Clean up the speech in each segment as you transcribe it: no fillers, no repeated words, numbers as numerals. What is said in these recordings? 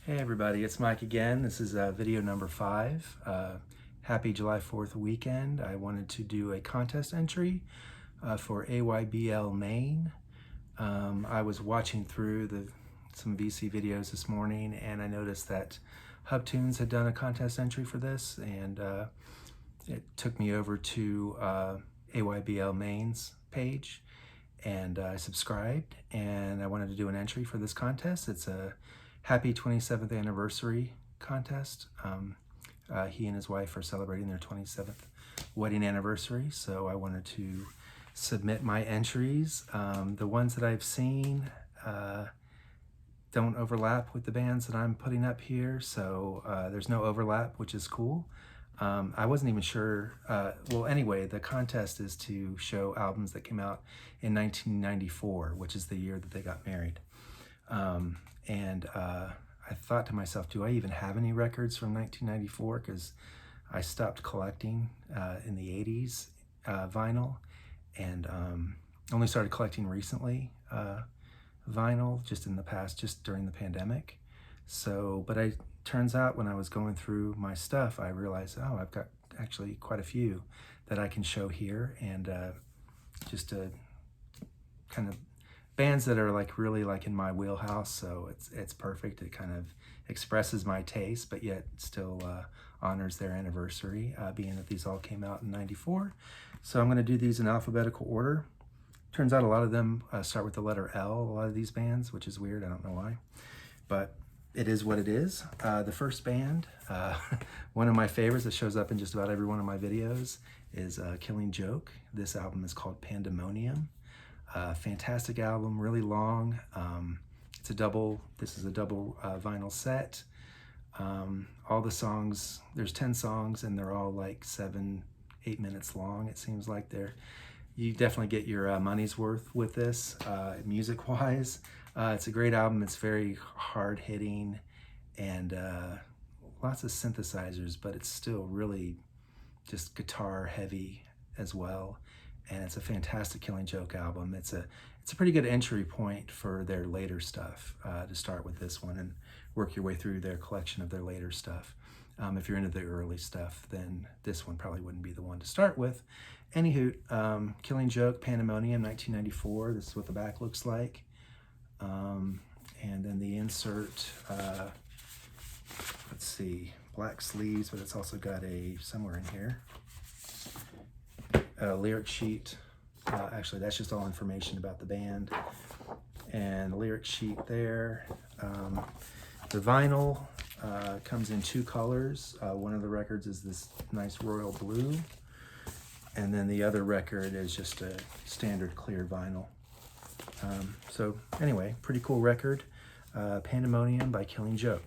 Hey everybody, it's Mike again. This is video number 5. Happy July 4th weekend. I wanted to do a contest entry for AYBL Maine. I was watching through some VC videos this morning and I noticed that HubTunes had done a contest entry for this, and it took me over to AYBL Maine's page, and I subscribed, and I wanted to do an entry for this contest. It's a happy 27th anniversary contest. He and his wife are celebrating their 27th wedding anniversary, so I wanted to submit my entries. The ones that I've seen don't overlap with the bands that I'm putting up here, so there's no overlap, which is cool. I wasn't even sure, well anyway, the contest is to show albums that came out in 1994, which is the year that they got married. I thought to myself, do I even have any records from 1994? Because I stopped collecting in the 80s vinyl, and only started collecting recently vinyl, just in the past, just during the pandemic. So, but turns out when I was going through my stuff, I realized, oh, I've got actually quite a few that I can show here, and just to kind of bands that are like really like in my wheelhouse, so it's perfect. It kind of expresses my taste, but yet still honors their anniversary, being that these all came out in '94. So I'm going to do these in alphabetical order. Turns out a lot of them start with the letter L, a lot of these bands, which is weird. I don't know why, but it is what it is. The first band, one of my favorites that shows up in just about every one of my videos, is Killing Joke. This album is called Pandemonium. Fantastic album, really long. This is a double vinyl set. All the songs, there's 10 songs, and they're all like 7-8 minutes long. It seems like you definitely get your money's worth with this, music-wise. It's a great album. It's very hard-hitting and lots of synthesizers, but it's still really just guitar-heavy as well. And it's a fantastic Killing Joke album. It's a pretty good entry point for their later stuff, to start with this one and work your way through their collection of their later stuff. If you're into the early stuff, then this one probably wouldn't be the one to start with. Anywho, Killing Joke, Pandemonium, 1994. This is what the back looks like. And then the insert, let's see, black sleeves, but it's also got somewhere in here, a lyric sheet. Actually, that's just all information about the band. And the lyric sheet there. The vinyl comes in 2 colors. One of the records is this nice royal blue, and then the other record is just a standard clear vinyl. So anyway, pretty cool record. Pandemonium by Killing Joke.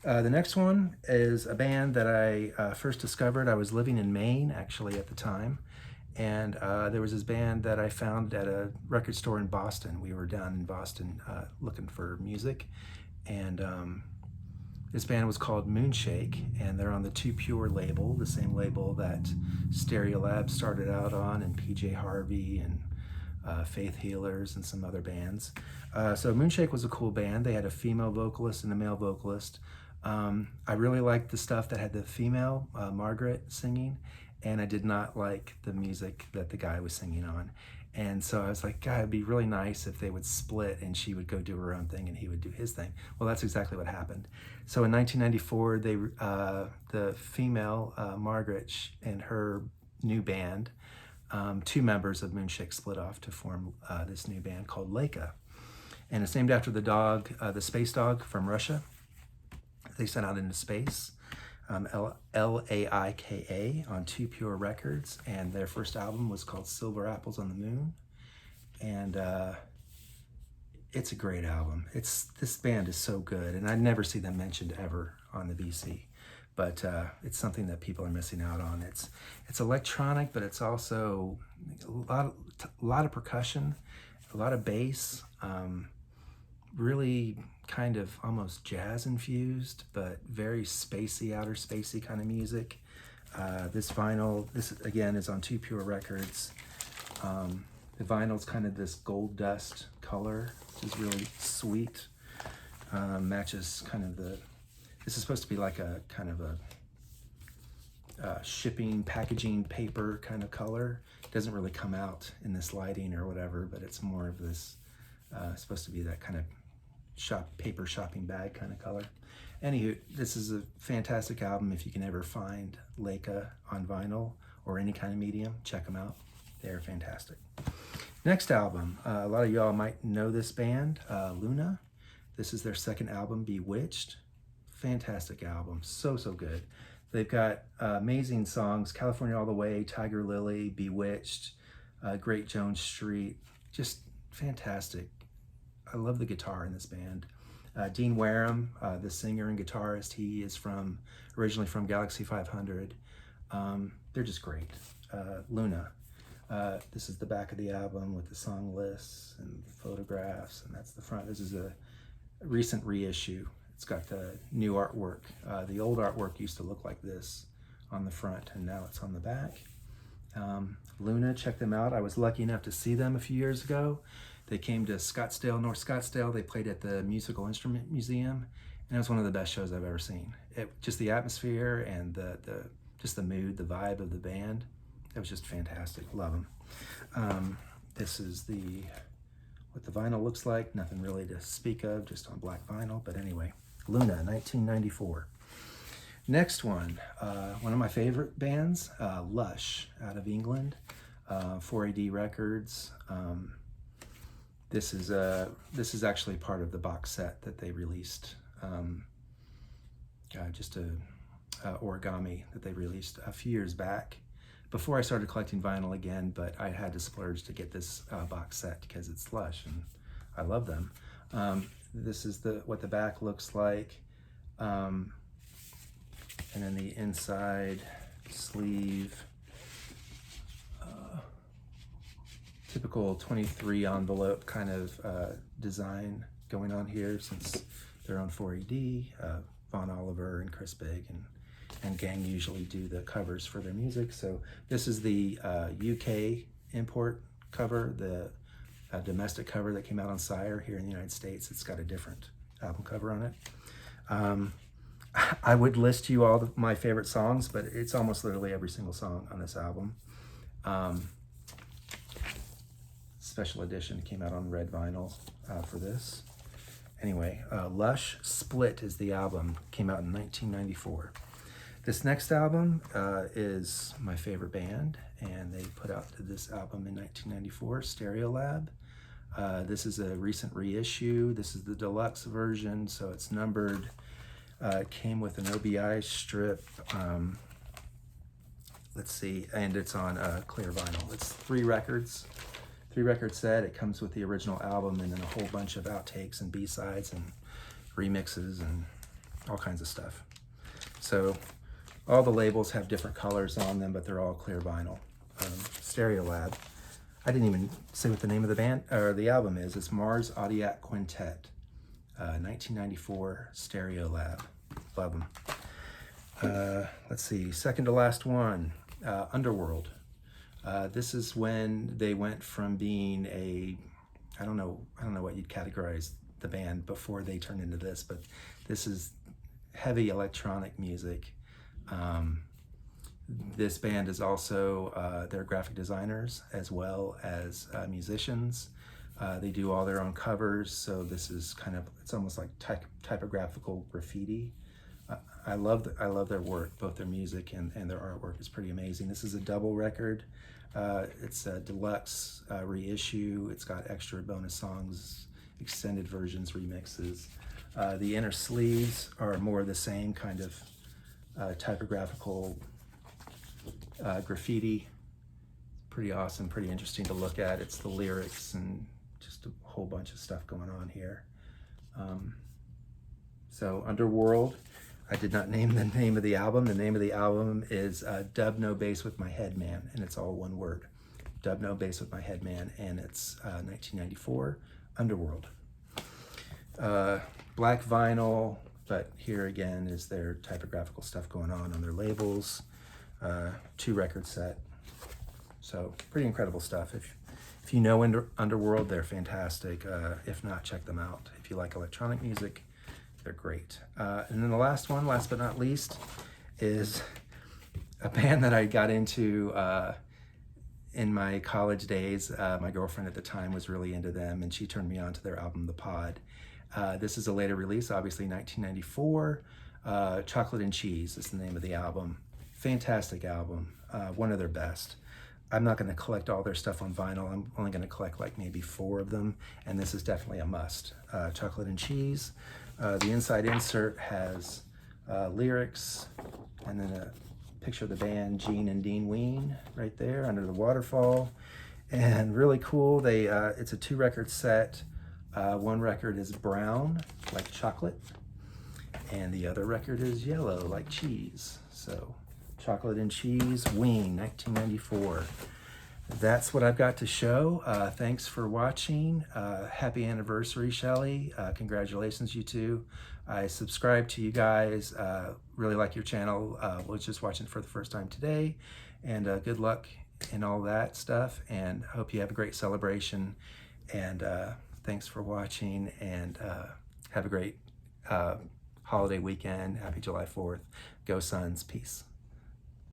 The next one is a band that I first discovered. I was living in Maine, actually, at the time. And there was this band that I found at a record store in Boston. We were down in Boston looking for music. And this band was called Moonshake, and they're on the Too Pure label, the same label that Stereolab started out on, and PJ Harvey and Faith Healers and some other bands. So Moonshake was a cool band. They had a female vocalist and a male vocalist. I really liked the stuff that had the female, Margaret, singing, and I did not like the music that the guy was singing on. And so I was like, God, it'd be really nice if they would split and she would go do her own thing and he would do his thing. Well, that's exactly what happened. So in 1994, the female, Margaret, and her new band, 2 members of Moonshake split off to form this new band called Laika. And it's named after the dog, the space dog from Russia. They sent out into space. Laika on Too Pure Records, and their first album was called Silver Apples on the Moon, and it's a great album. This band is so good, and I never see them mentioned ever on the VC, but it's something that people are missing out on. It's electronic, but it's also a lot of percussion, a lot of bass, really kind of almost jazz infused, but very spacey, outer spacey kind of music. This vinyl, this again is on Too Pure Records. The vinyl's kind of this gold dust color, which is really sweet. Matches kind of this is supposed to be like a kind of a shipping, packaging paper kind of color. It doesn't really come out in this lighting or whatever, but it's more of this, supposed to be that kind of paper shopping bag kind of color. Anywho, this is a fantastic album. If you can ever find Leica on vinyl or any kind of medium, check them out. They're fantastic. Next album, a lot of y'all might know this band, Luna. This is their second album, Bewitched. Fantastic album, so good. They've got amazing songs, California All the Way, Tiger Lily, Bewitched, Great Jones Street, just fantastic. I love the guitar in this band. Dean Wareham, the singer and guitarist, he is originally from Galaxy 500. They're just great. Luna. This is the back of the album with the song lists and photographs, and that's the front. This is a recent reissue. It's got the new artwork. The old artwork used to look like this on the front, and now it's on the back. Luna, check them out. I was lucky enough to see them a few years ago. They came to Scottsdale, North Scottsdale. They played at the Musical Instrument Museum, and it was one of the best shows I've ever seen. Just the atmosphere and just the mood, the vibe of the band. It was just fantastic. Love them. This is what the vinyl looks like. Nothing really to speak of, just on black vinyl. But anyway, Luna, 1994. Next one of my favorite bands, Lush, out of England, 4AD Records. This is actually part of the box set that they released. Just a origami that they released a few years back, before I started collecting vinyl again. But I had to splurge to get this box set because it's Lush and I love them. This is what the back looks like, and then the inside sleeve. Typical 23 envelope kind of design going on here, since they're on 4AD. Von Oliver and Chris Big and gang usually do the covers for their music. So this is the UK import cover, the domestic cover that came out on Sire here in the United States. It's got a different album cover on it. I would list you all my favorite songs, but it's almost literally every single song on this album. Special edition came out on red vinyl for this. Anyway, Lush Split is the album. Came out in 1994. This next album is my favorite band, and they put out this album in 1994, Stereolab. This is a recent reissue. This is the deluxe version, so it's numbered. It came with an OBI strip. Let's see, and it's on clear vinyl. It's 3 records. 3-record set. It comes with the original album and then a whole bunch of outtakes and B-sides and remixes and all kinds of stuff. So all the labels have different colors on them, but they're all clear vinyl. Stereolab. I didn't even say what the name of the band or the album is. It's Mars Audiac Quintet, 1994 Stereolab. Love them. Let's see, second to last one, Underworld. This is when they went from being I don't know what you'd categorize the band before they turned into this, but this is heavy electronic music. This band is also, they're graphic designers as well as musicians. They do all their own covers, so this is it's almost like typographical graffiti. I love their work, both their music and their artwork is pretty amazing. This is a double record. It's a deluxe reissue. It's got extra bonus songs, extended versions, remixes. The inner sleeves are more the same kind of typographical graffiti. Pretty awesome, pretty interesting to look at. It's the lyrics and just a whole bunch of stuff going on here. So Underworld, I did not name the name of the album. The name of the album is Dub No Bass with My Head Man, and it's all one word. Dub No Bass with My Head Man, and it's 1994, Underworld. Black vinyl, but here again is their typographical stuff going on their labels. 2-record set. So pretty incredible stuff. If you know Underworld, they're fantastic. If not, check them out. If you like electronic music, They're great. And then the last one, last but not least, is a band that I got into in my college days. My girlfriend at the time was really into them, and she turned me on to their album, The Pod. This is a later release, obviously 1994. Chocolate and Cheese is the name of the album. Fantastic album, one of their best. I'm not going to collect all their stuff on vinyl. I'm only going to collect like maybe 4 of them, and this is definitely a must. Chocolate and Cheese. The inside insert has lyrics, and then a picture of the band Gene and Dean Ween right there under the waterfall. And really cool, it's a 2-record set. One record is brown, like chocolate, and the other record is yellow, like cheese. So, Chocolate and Cheese, Ween, 1994. That's what I've got to show. Thanks for watching. Happy anniversary, Shelly. Congratulations, you two. I subscribe to you guys. Really like your channel. Was just watching it for the first time today. And good luck in all that stuff. And hope you have a great celebration. And thanks for watching. And have a great holiday weekend. Happy July 4th. Go Suns. Peace.